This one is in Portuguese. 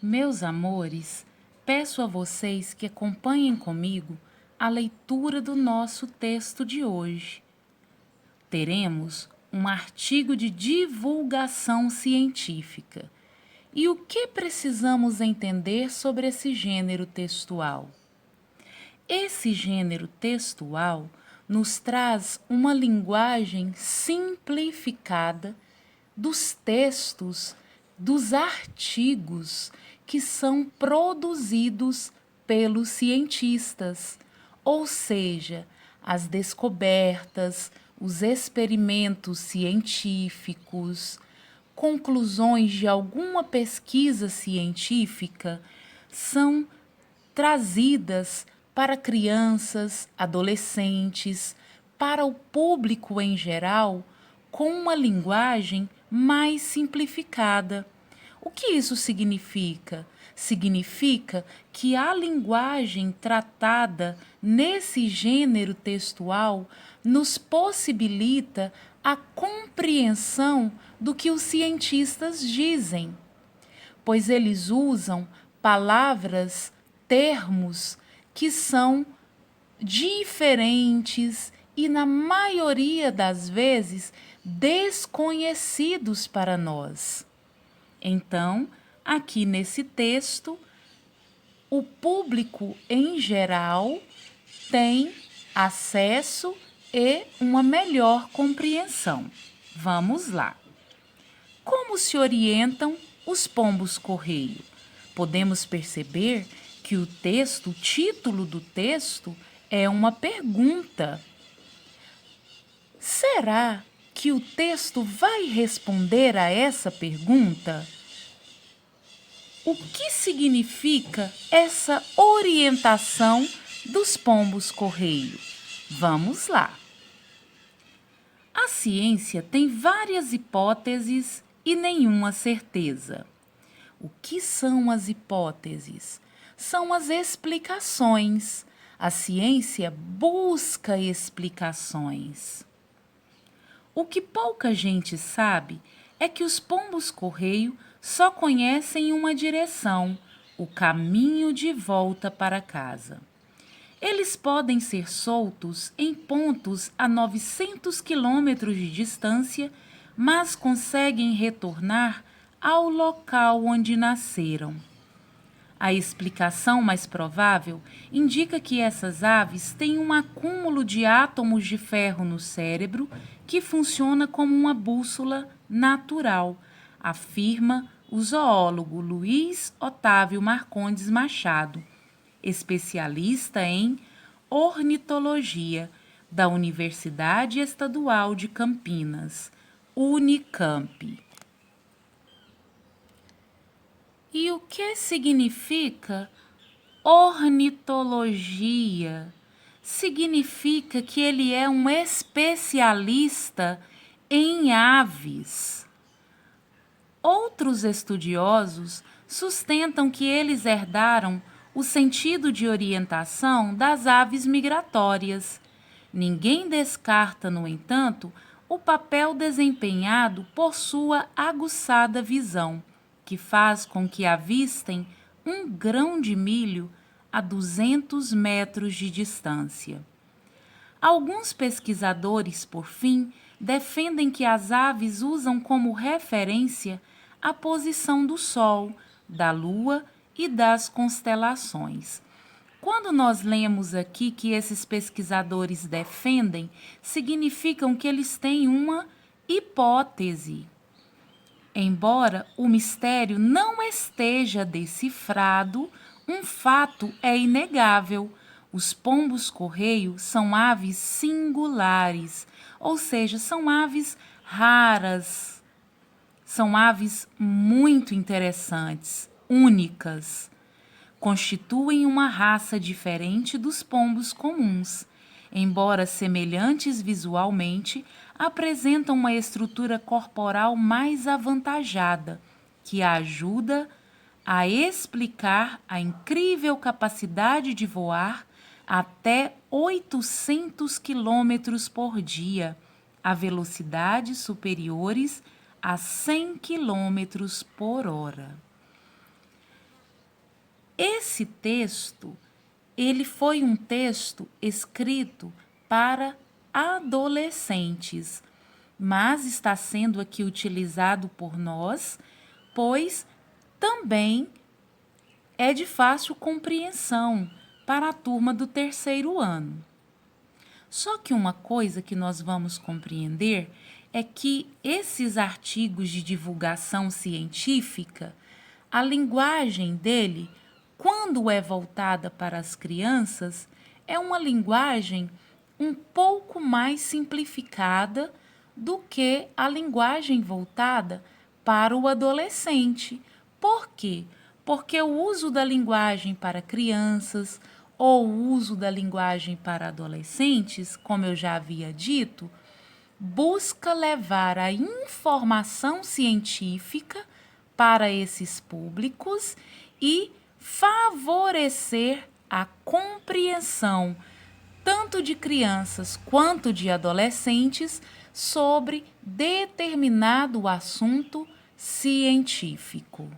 Meus amores, peço a vocês que acompanhem comigo a leitura do nosso texto de hoje. Teremos um artigo de divulgação científica. E o que precisamos entender sobre esse gênero textual? Esse gênero textual nos traz uma linguagem simplificada dos textos, dos artigos que são produzidos pelos cientistas, ou seja, as descobertas, os experimentos científicos, conclusões de alguma pesquisa científica são trazidas para crianças, adolescentes, para o público em geral, com uma linguagem mais simplificada. O que isso significa? Significa que a linguagem tratada nesse gênero textual nos possibilita a compreensão do que os cientistas dizem, pois eles usam palavras, termos que são diferentes e, na maioria das vezes, desconhecidos para nós. Então, aqui nesse texto, o público em geral tem acesso e uma melhor compreensão. Vamos lá. Como se orientam os pombos-correio? Podemos perceber que o título do texto é uma pergunta. Será que o texto vai responder a essa pergunta? O que significa essa orientação dos pombos-correio? Vamos lá. A ciência tem várias hipóteses e nenhuma certeza. O que são as hipóteses? São as explicações. A ciência busca explicações. O que pouca gente sabe é que os pombos-correio só conhecem uma direção, o caminho de volta para casa. Eles podem ser soltos em pontos a 900 quilômetros de distância, mas conseguem retornar ao local onde nasceram. A explicação mais provável indica que essas aves têm um acúmulo de átomos de ferro no cérebro que funciona como uma bússola natural, afirma o zoólogo Luiz Otávio Marcondes Machado, especialista em ornitologia da Universidade Estadual de Campinas, Unicamp. E o que significa ornitologia? Significa que ele é um especialista em aves. Outros estudiosos sustentam que eles herdaram o sentido de orientação das aves migratórias. Ninguém descarta, no entanto, o papel desempenhado por sua aguçada visão, que faz com que avistem um grão de milho a 200 metros de distância. Alguns pesquisadores, por fim, defendem que as aves usam como referência a posição do Sol, da Lua e das constelações. Quando nós lemos aqui que esses pesquisadores defendem, significam que eles têm uma hipótese. Embora o mistério não esteja decifrado, um fato é inegável. Os pombos-correio são aves singulares, ou seja, são aves raras. São aves muito interessantes, únicas. Constituem uma raça diferente dos pombos comuns. Embora semelhantes visualmente, apresentam uma estrutura corporal mais avantajada, que a ajuda a explicar a incrível capacidade de voar até 800 quilômetros por dia, a velocidades superiores a 100 quilômetros por hora. esse texto, ele foi um texto escrito para adolescentes, mas está sendo aqui utilizado por nós, pois também é de fácil compreensão para a turma do terceiro ano. Só que uma coisa que nós vamos compreender é que esses artigos de divulgação científica, a linguagem dele, quando é voltada para as crianças, é uma linguagem um pouco mais simplificada do que a linguagem voltada para o adolescente. Por quê? Porque o uso da linguagem para crianças ou o uso da linguagem para adolescentes, como eu já havia dito, busca levar a informação científica para esses públicos e favorecer a compreensão tanto de crianças quanto de adolescentes sobre determinado assunto científico.